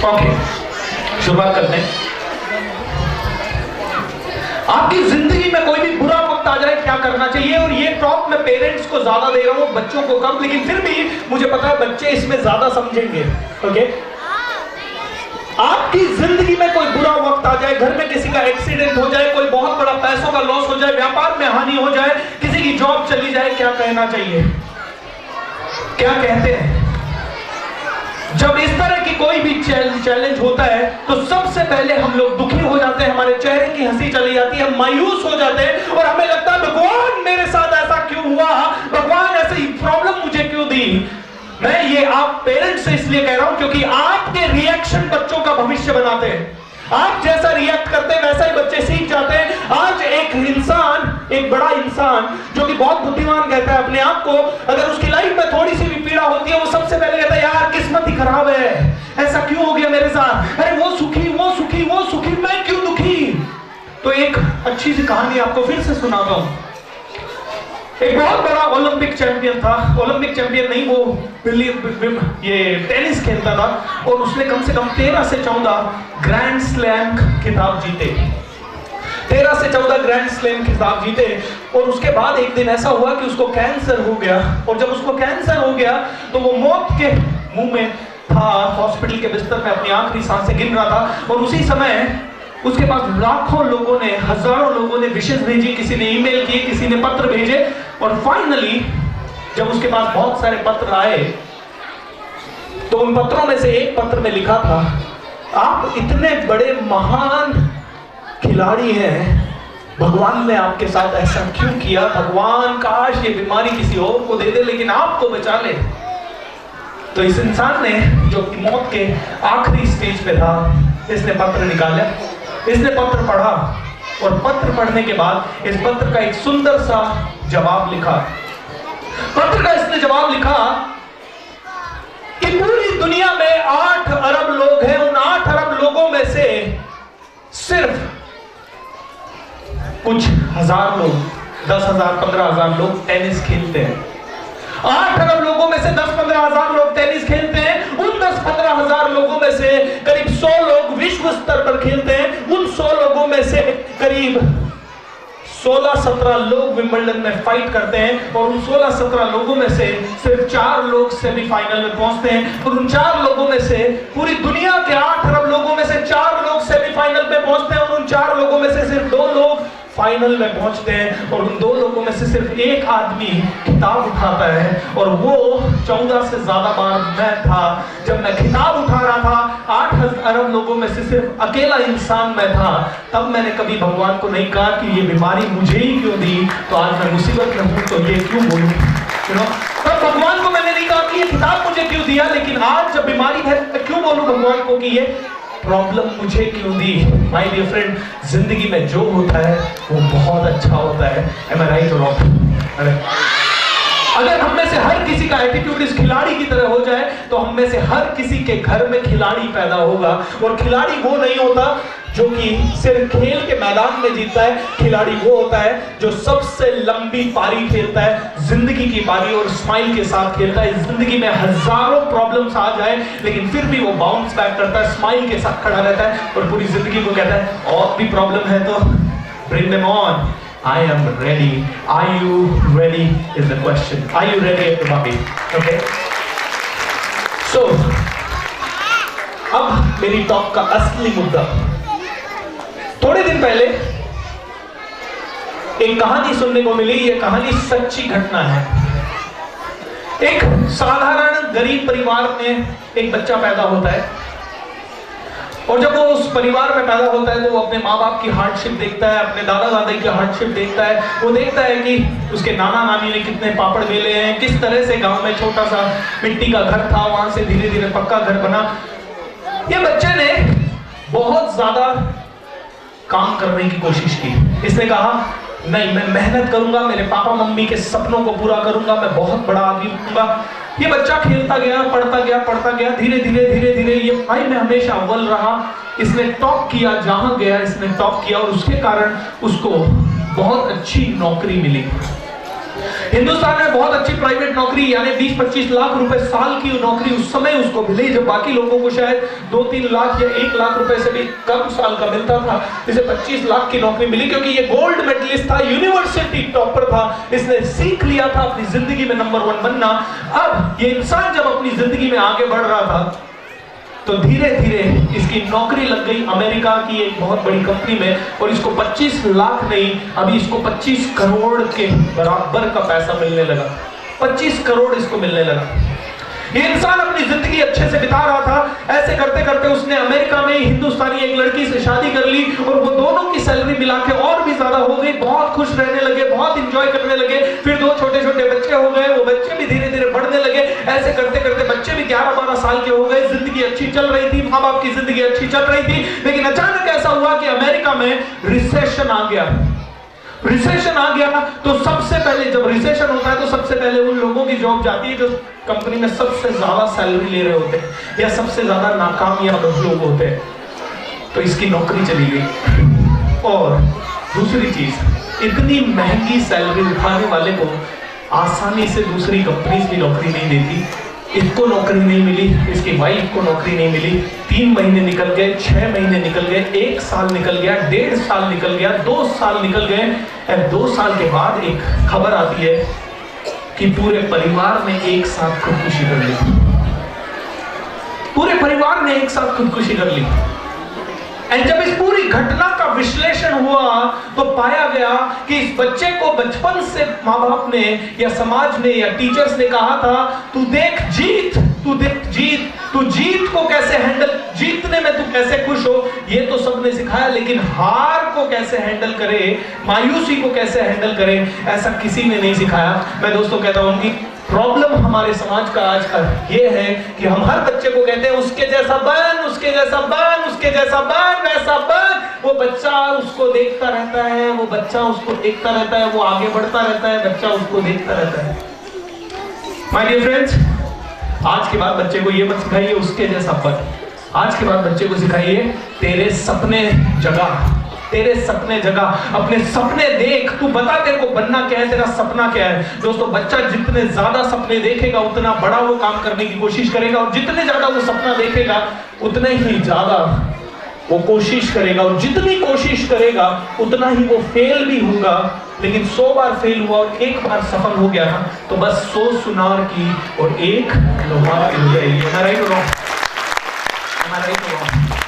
Okay, शुरुआत करते हैं। आपकी जिंदगी में कोई भी बुरा वक्त आ जाए क्या करना चाहिए? और ये टॉप मैं पेरेंट्स को ज्यादा दे रहा हूं, बच्चों को कम, लेकिन फिर भी मुझे पता है बच्चे इसमें ज्यादा समझेंगे। ओके, आपकी जिंदगी में कोई बुरा वक्त आ जाए, घर में किसी का एक्सीडेंट हो जाए, कोई बहुत बड़ा पैसों का लॉस हो जाए, व्यापार में हानि हो जाए, किसी की जॉब चली जाए, क्या कहना चाहिए? क्या कहते हैं? जब इस तरह की कोई भी चैलेंज होता है तो सबसे पहले हम लोग दुखी हो जाते हैं, हमारे चेहरे की हंसी चली जाती है, हम मायूस हो जाते हैं और हमें लगता है भगवान मेरे साथ ऐसा क्यों हुआ, भगवान ऐसी प्रॉब्लम मुझे क्यों दी। मैं ये आप पेरेंट्स से इसलिए कह रहा हूं क्योंकि आपके रिएक्शन बच्चों का भविष्य बनाते हैं। आप जैसा रिएक्ट करते हैं वैसा ही बच्चे सीख जाते हैं। आज एक इंसान, एक बड़ा इंसान जो कि बहुत बुद्धिमान कहता है अपने आप को, अगर उसकी लाइफ में थोड़ी सी भी पीड़ा होती है वो सबसे पहले कहता है यार किस्मत ही खराब है, ऐसा क्यों हो गया मेरे साथ, अरे वो सुखी वो सुखी वो सुखी, मैं क्यों दुखी। तो एक अच्छी सी कहानी आपको फिर से सुनाता हूं। एक बहुत बड़ा ओलंपिक चैंपियन था, ओलंपिक चैंपियन नहीं, वो ये टेनिस खेलता था और उसने कम से कम 13 से 14 ग्रैंड स्लैम खिताब जीते। 13 से 14 ग्रैंड स्लैम खिताब जीते और उसके बाद एक दिन ऐसा हुआ कि उसको कैंसर हो गया और जब उसको कैंसर हो गया तो वो मौत के मुंह में था, हॉस्पिटल के बिस्तर में अपनी आखिरी सांसें गिन रहा था और उसी समय उसके पास लाखों लोगों ने, हजारों लोगों ने विशेष भेजी, किसी ने ईमेल किए, किसी ने पत्र भेजे और फाइनली जब उसके पास बहुत सारे पत्र आए तो उन पत्रों में से एक पत्र में लिखा था, आप इतने बड़े महान खिलाड़ी हैं, भगवान ने आपके साथ ऐसा क्यों किया, भगवान काश ये बीमारी किसी और को दे दे लेकिन आपको बचा ले। तो इस इंसान ने जो मौत के आखिरी स्टेज पे था, इसने पत्र निकाला, इसने पत्र पढ़ा और पत्र पढ़ने के बाद इस पत्र का एक सुंदर सा जवाब लिखा। पत्र का इसने जवाब लिखा कि पूरी दुनिया में 8 अरब लोग हैं, उन 8 अरब लोगों में से सिर्फ कुछ हजार लोग, 10,000 15,000 लोग टेनिस खेलते हैं। 8 अरब लोगों में से 10-15 हजार लोग टेनिस खेलते हैं। उन 10-15 हजार लोगों में से करीब 100 लोग विश्व स्तर पर खेलते हैं। उन 100 लोगों में से करीब 16-17 लोग विंबलडन में फाइट करते हैं और उन 16-17 लोगों में से सिर्फ 4 लोग सेमीफाइनल में पहुंचते हैं और उन 4 लोगों में से पूरी दुनिया के 8 अरब लोगों में से 4 लोग सेमीफाइनल में पहुंचते हैं और उन 4 लोगों में से सिर्फ 2 लोग फाइनल में पहुंचते हैं और उन 2 लोगों में से सिर्फ एक आदमी खिताब उठाता है और वो 14 से ज्यादा बार मैं था। जब मैं खिताब उठा रहा था 8 अरब लोगों में से सिर्फ अकेला इंसान मैं था, तब मैंने कभी भगवान को नहीं कहा कि ये बीमारी मुझे ही क्यों दी, तो आज मैं मुसीबत में हूं तो ये क्यों बोलूं। तब भगवान को मैंने नहीं कहा कि ये खिताब मुझे क्यों दिया, लेकिन आज जब बीमारी है मैं क्यों बोलूं भगवान को कि ये प्रॉब्लम मुझे क्यों दी। माय डियर फ्रेंड, जिंदगी में जो होता है वो बहुत अच्छा होता है। Am I right or wrong? अगर हम में से हर किसी का एटीट्यूड इस खिलाड़ी की तरह हो जाए तो हम में से हर किसी के घर में खिलाड़ी पैदा होगा। और खिलाड़ी वो नहीं होता जो कि सिर्फ खेल के मैदान में जीतता है, खिलाड़ी वो होता है जो सबसे लंबी पारी खेलता है, जिंदगी की पारी, और स्माइल के साथ खेलता है। जिंदगी में हजारों प्रॉब्लम्स आ जाए लेकिन फिर भी वो बाउंस बैक करता है, स्माइल के साथ खड़ा रहता है और पूरी जिंदगी को कहता है और भी प्रॉब्लम है तो bring them on, I am ready. Are you ready is the question. Are you ready everybody? Okay. So, अब मेरी टॉक का असली मुद्दा। थोड़े दिन पहले एक कहानी सुनने को मिली। ये कहानी सच्ची घटना है। एक साधारण गरीब परिवार में एक बच्चा पैदा होता है और जब वो उस परिवार में पैदा होता है तो वो अपने माँ बाप की हार्डशिप देखता है, अपने दादा दादी की हार्डशिप देखता है। वो देखता है कि उसके नाना नानी ने कितने पापड़ बेले हैं, किस तरह से गांव में छोटा सा मिट्टी का घर था, वहां से धीरे धीरे पक्का घर बना। ये बच्चे ने बहुत ज्यादा काम करने की कोशिश की। इसने कहा नहीं, मैं मेहनत करूंगा, मेरे पापा मम्मी के सपनों को पूरा करूंगा, मैं बहुत बड़ा आदमी बनूंगा। ये बच्चा खेलता गया, पढ़ता गया, धीरे धीरे ये भाई में हमेशा अव्वल रहा। इसने टॉप किया, जहां गया इसने टॉप किया और उसके कारण उसको बहुत अच्छी नौकरी मिली। हिंदुस्तान में बहुत अच्छी प्राइवेट नौकरी यानी 20-25 लाख रुपए साल की नौकरी उस समय उसको मिली जब बाकी लोगों को शायद 2-3 लाख या 1 लाख रुपए से भी कम साल का मिलता था। इसे 25 लाख की नौकरी मिली क्योंकि ये गोल्ड मेडलिस्ट था, यूनिवर्सिटी टॉपर था। इसने सीख लिया था अपनी जिंदगी में नंबर 1 बनना। अब ये इंसान जब अपनी जिंदगी में आगे बढ़ रहा था तो धीरे धीरे इसकी नौकरी लग गई अमेरिका की एक बहुत बड़ी कंपनी में, और इसको 25 लाख नहीं, अभी इसको 25 करोड़ के बराबर का पैसा मिलने लगा। 25 करोड़ इसको मिलने लगा। ये इंसान अपनी जिंदगी अच्छे से बिता रहा था। ऐसे करते करते उसने अमेरिका में हिंदुस्तानी एक लड़की से शादी कर ली और वो दोनों की सैलरी मिला के और भी ज्यादा हो गई। बहुत खुश रहने लगे, बहुत इंजॉय करने लगे। फिर 2 छोटे छोटे बच्चे हो गए, वो बच्चे भी धीरे धीरे बढ़ने लगे। ऐसे करते करते बच्चे भी 11-12 साल के हो गए। जिंदगी अच्छी चल रही थी, माँ बाप की जिंदगी अच्छी चल रही थी। लेकिन अचानक ऐसा हुआ कि अमेरिका में रिसेशन आ गया। रिसेशन आ गया तो सबसे पहले जब रिसेशन होता है तो सबसे पहले उन लोगों की जॉब जाती है जो कंपनी में सबसे ज्यादा सैलरी ले रहे होते हैं या सबसे ज्यादा नाकामयाब लोग होते हैं। तो इसकी नौकरी चली गई। और दूसरी चीज, इतनी महंगी सैलरी उठाने वाले को आसानी से दूसरी कंपनी भी नौकरी नहीं देती। इसको नौकरी नहीं मिली, इसकी वाइफ को नौकरी नहीं मिली। 3 महीने निकल गए, 6 महीने निकल गए, 1 साल निकल गया, 1.5 साल निकल गया, 2 साल निकल गए। 2 साल के बाद एक खबर आती है कि पूरे परिवार ने एक साथ खुदकुशी कर ली। पूरे परिवार ने एक साथ खुदकुशी कर ली। जब इस पूरी घटना का विश्लेषण हुआ तो पाया गया कि इस बच्चे को बचपन से माँ बाप ने या समाज ने या टीचर्स ने कहा था, तू देख जीत, तू देख जीत, तू जीत को कैसे हैंडल, जीतने में तू कैसे खुश हो, ये तो सबने सिखाया। लेकिन हार को कैसे हैंडल करे, मायूसी को कैसे हैंडल करे, ऐसा किसी ने नहीं सिखाया। मैं दोस्तों कहता हूं कि प्रॉब्लम हमारे समाज का आज का ये है कि हम हर बच्चे को कहते हैं उसके जैसा बन, उसके जैसा बन, उसके जैसा बन, वैसा बन। वो बच्चा उसको देखता रहता है, वो बच्चा उसको देखता रहता है, वो आगे बढ़ता रहता है, बच्चा उसको देखता रहता है। माय डियर फ्रेंड्स, आज के बाद बच्चे को ये मत सिखाइए उसके जैसा बन। आज के बाद बच्चे को सिखाइए तेरे सपने जगा, तेरे सपने जगह, अपने सपने देख। तू बता तेरे को बनना क्या है, तेरा सपना क्या है। दोस्तों, बच्चा जितने ज्यादा सपने देखेगा उतना बड़ा वो काम करने की कोशिश करेगा, और जितने ज्यादा वो सपना देखेगा उतने ही ज्यादा वो कोशिश करेगा, और जितनी कोशिश करेगा उतना ही वो फेल भी होगा। लेकिन 100 बार फेल हुआ और 1 बार सफल हो गया ना, तो बस 100 सुनार की और 1 लोहार की हो जाएगी। हमारा ही तो